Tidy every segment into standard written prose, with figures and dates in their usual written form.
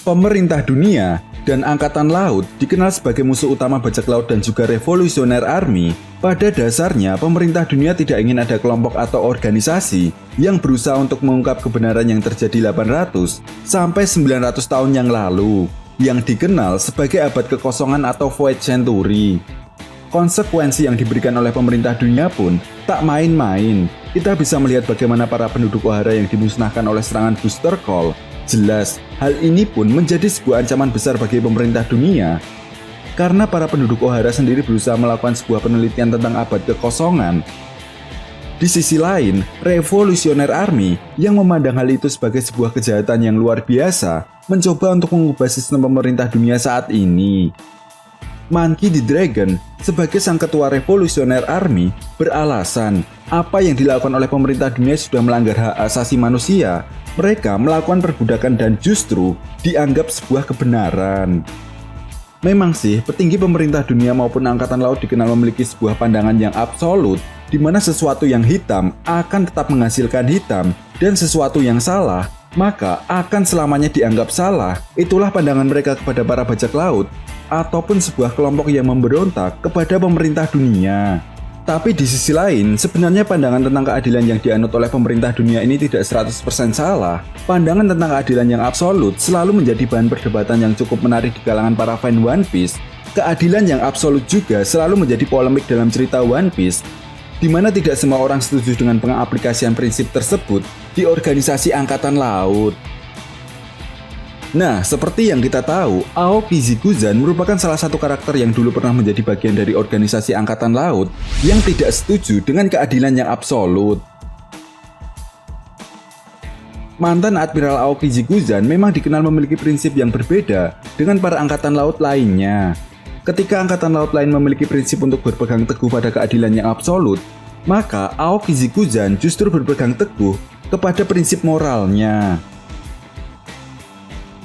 Pemerintah dunia dan Angkatan Laut dikenal sebagai musuh utama bajak laut dan juga Revolutionary Army. Pada dasarnya, pemerintah dunia tidak ingin ada kelompok atau organisasi yang berusaha untuk mengungkap kebenaran yang terjadi 800 sampai 900 tahun yang lalu, yang dikenal sebagai abad kekosongan atau Void Century. Konsekuensi yang diberikan oleh pemerintah dunia pun tak main-main. Kita bisa melihat bagaimana para penduduk O'Hara yang dimusnahkan oleh serangan Booster Call. Jelas, hal ini pun menjadi sebuah ancaman besar bagi pemerintah dunia. Karena para penduduk O'Hara sendiri berusaha melakukan sebuah penelitian tentang abad kekosongan. Di sisi lain, Revolutionary Army yang memandang hal itu sebagai sebuah kejahatan yang luar biasa, mencoba untuk mengubah sistem pemerintah dunia saat ini. Monkey D. Dragon sebagai sang ketua Revolutionary Army beralasan apa yang dilakukan oleh pemerintah dunia sudah melanggar hak asasi manusia. Mereka melakukan perbudakan dan justru dianggap sebuah kebenaran. Memang sih, petinggi pemerintah dunia maupun Angkatan Laut dikenal memiliki sebuah pandangan yang absolut, di mana sesuatu yang hitam akan tetap menghasilkan hitam, dan sesuatu yang salah, maka akan selamanya dianggap salah. Itulah pandangan mereka kepada para bajak laut, ataupun sebuah kelompok yang memberontak kepada pemerintah dunia. Tapi di sisi lain, sebenarnya pandangan tentang keadilan yang dianut oleh pemerintah dunia ini tidak 100% salah. Pandangan tentang keadilan yang absolut selalu menjadi bahan perdebatan yang cukup menarik di kalangan para fan One Piece. Keadilan yang absolut juga selalu menjadi polemik dalam cerita One Piece, di mana tidak semua orang setuju dengan pengaplikasian prinsip tersebut di organisasi Angkatan Laut. Nah, seperti yang kita tahu, Aoki Zikuzan merupakan salah satu karakter yang dulu pernah menjadi bagian dari organisasi Angkatan Laut yang tidak setuju dengan keadilan yang absolut. Mantan Admiral Aoki Zikuzan memang dikenal memiliki prinsip yang berbeda dengan para Angkatan Laut lainnya. Ketika Angkatan Laut lain memiliki prinsip untuk berpegang teguh pada keadilan yang absolut, maka Aoki Zikuzan justru berpegang teguh kepada prinsip moralnya.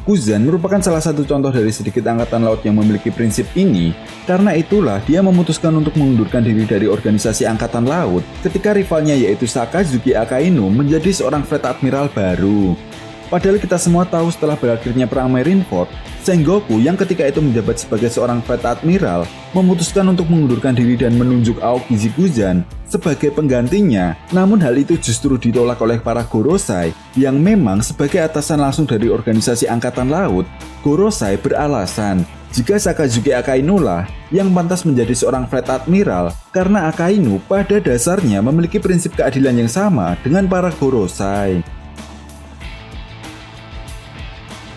Kuzan merupakan salah satu contoh dari sedikit angkatan laut yang memiliki prinsip ini. Karena itulah dia memutuskan untuk mengundurkan diri dari organisasi angkatan laut ketika rivalnya yaitu Sakazuki Akainu menjadi seorang Fleet Admiral baru. Padahal kita semua tahu setelah berakhirnya perang Marineford, Sengoku yang ketika itu menjabat sebagai seorang Fleet Admiral memutuskan untuk mengundurkan diri dan menunjuk Aoki Zikuzan sebagai penggantinya. Namun hal itu justru ditolak oleh para Gorosei yang memang sebagai atasan langsung dari organisasi Angkatan Laut. Gorosei beralasan jika Sakazuki Akainu lah yang pantas menjadi seorang Fleet Admiral karena Akainu pada dasarnya memiliki prinsip keadilan yang sama dengan para Gorosei.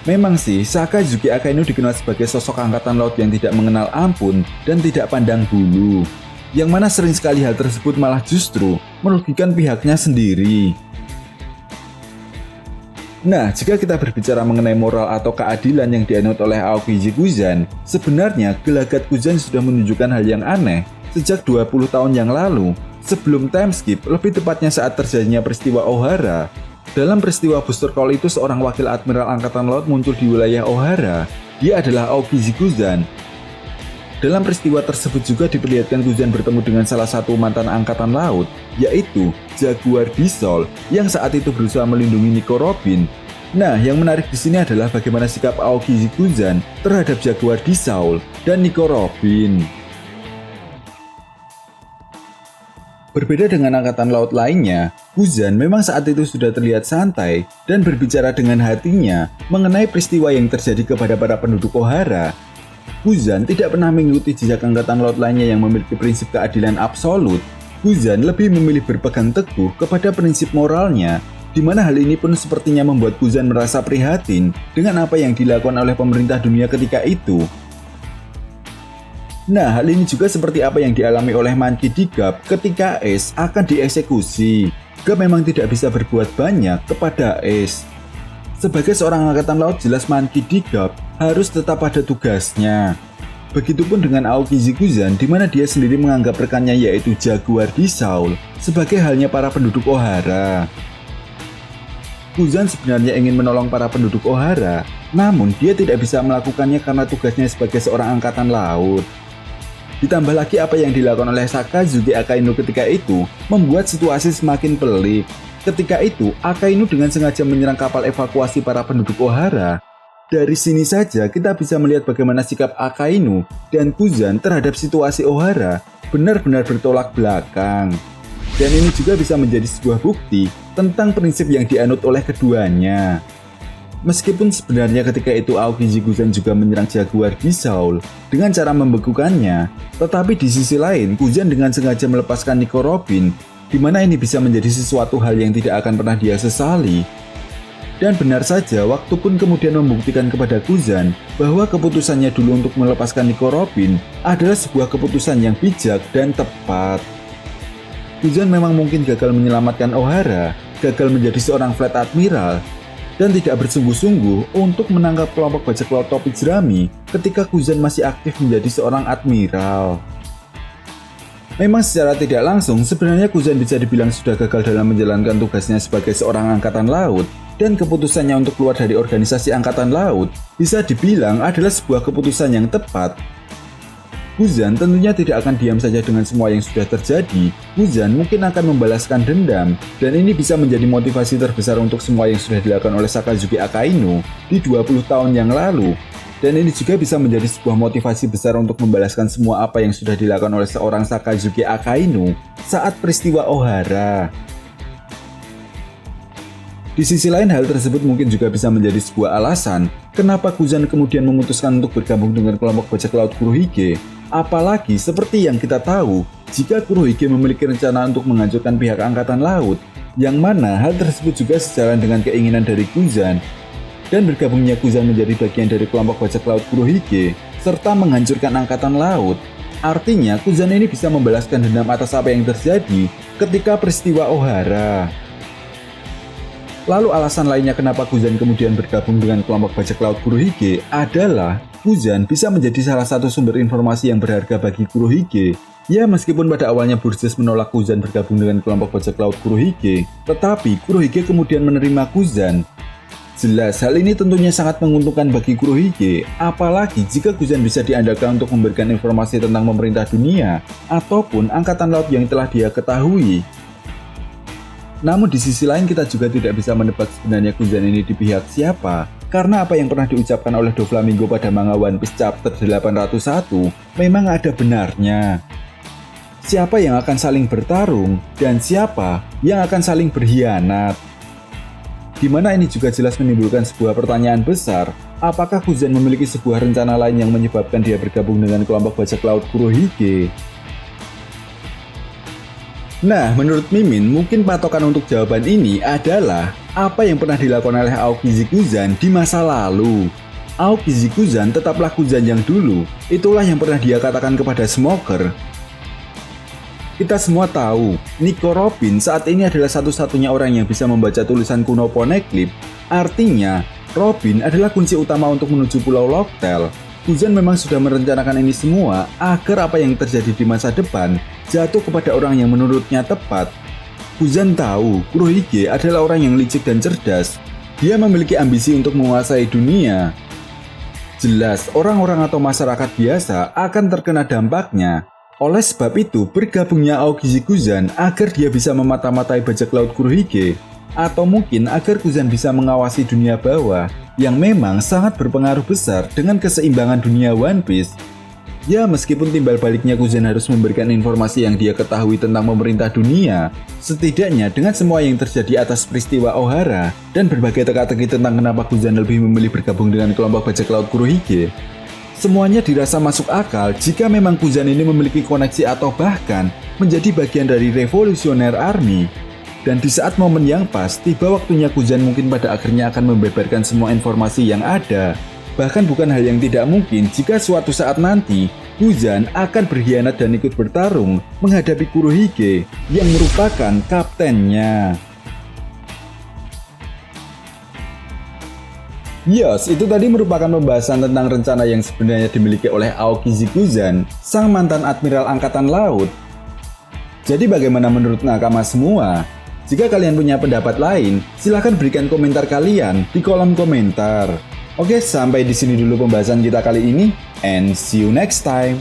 Memang sih, Sakazuki Akainu dikenal sebagai sosok angkatan laut yang tidak mengenal ampun dan tidak pandang bulu, yang mana sering sekali hal tersebut malah justru merugikan pihaknya sendiri. Nah, jika kita berbicara mengenai moral atau keadilan yang dianut oleh Aoki Zikuzan, sebenarnya gelagat Kuzan sudah menunjukkan hal yang aneh sejak 20 tahun yang lalu, sebelum time skip, lebih tepatnya saat terjadinya peristiwa O'Hara. Dalam peristiwa Booster Call itu seorang wakil Admiral Angkatan Laut muncul di wilayah O'Hara. Dia adalah Aoki Zikuzan. Dalam peristiwa tersebut juga diperlihatkan Kuzan bertemu dengan salah satu mantan Angkatan Laut, yaitu Jaguar Disol yang saat itu berusaha melindungi Nico Robin. Nah, yang menarik di sini adalah bagaimana sikap Aoki Zikuzan terhadap Jaguar Disol dan Nico Robin. Berbeda dengan angkatan laut lainnya, Kuzan memang saat itu sudah terlihat santai dan berbicara dengan hatinya mengenai peristiwa yang terjadi kepada para penduduk O'Hara. Kuzan tidak pernah mengikuti jejak angkatan laut lainnya yang memiliki prinsip keadilan absolut. Kuzan lebih memilih berpegang teguh kepada prinsip moralnya, di mana hal ini pun sepertinya membuat Kuzan merasa prihatin dengan apa yang dilakukan oleh pemerintah dunia ketika itu. Nah, hal ini juga seperti apa yang dialami oleh Monkey D. Garp ketika Ace akan dieksekusi. Garp memang tidak bisa berbuat banyak kepada Ace. Sebagai seorang angkatan laut, jelas Monkey D. Garp harus tetap pada tugasnya. Begitupun dengan Aoki Zikuzan, di mana dia sendiri menganggap rekannya yaitu Jaguar Disol sebagai halnya para penduduk O'Hara. Kuzan sebenarnya ingin menolong para penduduk O'Hara, namun dia tidak bisa melakukannya karena tugasnya sebagai seorang angkatan laut. Ditambah lagi apa yang dilakukan oleh Sakazuki Akainu ketika itu membuat situasi semakin pelik. Ketika itu, Akainu dengan sengaja menyerang kapal evakuasi para penduduk O'Hara. Dari sini saja kita bisa melihat bagaimana sikap Akainu dan Kuzan terhadap situasi Ohara benar-benar bertolak belakang. Dan ini juga bisa menjadi sebuah bukti tentang prinsip yang dianut oleh keduanya. Meskipun sebenarnya ketika itu Aokiji Kuzan juga menyerang Jaguar di Seoul dengan cara membekukannya, tetapi di sisi lain Kuzan dengan sengaja melepaskan Nico Robin, di mana ini bisa menjadi sesuatu hal yang tidak akan pernah dia sesali. Dan benar saja, waktu pun kemudian membuktikan kepada Kuzan bahwa keputusannya dulu untuk melepaskan Nico Robin adalah sebuah keputusan yang bijak dan tepat. Kuzan memang mungkin gagal menyelamatkan Ohara, gagal menjadi seorang Fleet Admiral, dan tidak bersungguh-sungguh untuk menangkap kelompok bajak laut topi jerami ketika Kuzan masih aktif menjadi seorang admiral. Memang secara tidak langsung, sebenarnya Kuzan bisa dibilang sudah gagal dalam menjalankan tugasnya sebagai seorang angkatan laut, dan keputusannya untuk keluar dari organisasi angkatan laut bisa dibilang adalah sebuah keputusan yang tepat. Kuzan tentunya tidak akan diam saja dengan semua yang sudah terjadi. Kuzan mungkin akan membalaskan dendam, dan ini bisa menjadi motivasi terbesar untuk semua yang sudah dilakukan oleh Sakazuki Akainu di 20 tahun yang lalu. Dan ini juga bisa menjadi sebuah motivasi besar untuk membalaskan semua apa yang sudah dilakukan oleh seorang Sakazuki Akainu saat peristiwa Ohara. Di sisi lain, hal tersebut mungkin juga bisa menjadi sebuah alasan kenapa Kuzan kemudian memutuskan untuk bergabung dengan kelompok bajak laut Kurohige. Apalagi seperti yang kita tahu, jika Kurohige memiliki rencana untuk menghancurkan pihak angkatan laut, yang mana hal tersebut juga sejalan dengan keinginan dari Kuzan. Dan bergabungnya Kuzan menjadi bagian dari kelompok bajak laut Kurohige, serta menghancurkan angkatan laut. Artinya, Kuzan ini bisa membalaskan dendam atas apa yang terjadi ketika peristiwa Ohara. Lalu alasan lainnya kenapa Kuzan kemudian bergabung dengan kelompok bajak laut Kurohige adalah Kuzan bisa menjadi salah satu sumber informasi yang berharga bagi Kurohige. Ya, meskipun pada awalnya Burgess menolak Kuzan bergabung dengan kelompok bajak laut Kurohige, tetapi Kurohige kemudian menerima Kuzan. Jelas, hal ini tentunya sangat menguntungkan bagi Kurohige, apalagi jika Kuzan bisa diandalkan untuk memberikan informasi tentang pemerintah dunia ataupun angkatan laut yang telah dia ketahui. Namun di sisi lain kita juga tidak bisa menebak sebenarnya Kuzan ini di pihak siapa, karena apa yang pernah diucapkan oleh Doflamingo pada manga One Piece chapter 801 memang ada benarnya. Siapa yang akan saling bertarung dan siapa yang akan saling berkhianat? Dimana ini juga jelas menimbulkan sebuah pertanyaan besar, apakah Kuzan memiliki sebuah rencana lain yang menyebabkan dia bergabung dengan kelompok bajak laut Kurohige? Nah, menurut Mimin, mungkin patokan untuk jawaban ini adalah apa yang pernah dilakukan oleh Aokiji Kuzan di masa lalu. Aokiji Kuzan tetaplah Kuzan yang dulu, itulah yang pernah dia katakan kepada Smoker. Kita semua tahu, Nico Robin saat ini adalah satu-satunya orang yang bisa membaca tulisan kuno Poneglyph. Artinya, Robin adalah kunci utama untuk menuju Pulau Locktail. Kuzan memang sudah merencanakan ini semua agar apa yang terjadi di masa depan jatuh kepada orang yang menurutnya tepat. Kuzan tahu Kurohige adalah orang yang licik dan cerdas. Dia memiliki ambisi untuk menguasai dunia. Jelas, orang-orang atau masyarakat biasa akan terkena dampaknya. Oleh sebab itu, bergabungnya Aokiji Kuzan agar dia bisa memata-matai bajak laut Kurohige, atau mungkin agar Kuzan bisa mengawasi dunia bawah yang memang sangat berpengaruh besar dengan keseimbangan dunia One Piece. Ya, meskipun timbal baliknya Kuzan harus memberikan informasi yang dia ketahui tentang pemerintah dunia, setidaknya dengan semua yang terjadi atas peristiwa Ohara dan berbagai teka-teki tentang kenapa Kuzan lebih memilih bergabung dengan kelompok bajak laut Kurohige, semuanya dirasa masuk akal jika memang Kuzan ini memiliki koneksi atau bahkan menjadi bagian dari Revolutionary Army. Dan di saat momen yang pas, tiba waktunya Kuzan mungkin pada akhirnya akan membeberkan semua informasi yang ada. Bahkan bukan hal yang tidak mungkin jika suatu saat nanti Kuzan akan berkhianat dan ikut bertarung menghadapi Kurohige yang merupakan kaptennya. Yes, itu tadi merupakan pembahasan tentang rencana yang sebenarnya dimiliki oleh Aokiji Kuzan, sang mantan Admiral Angkatan Laut. Jadi bagaimana menurut nakama semua? Jika kalian punya pendapat lain, silahkan berikan komentar kalian di kolom komentar. Oke, sampai di sini dulu pembahasan kita kali ini, and see you next time.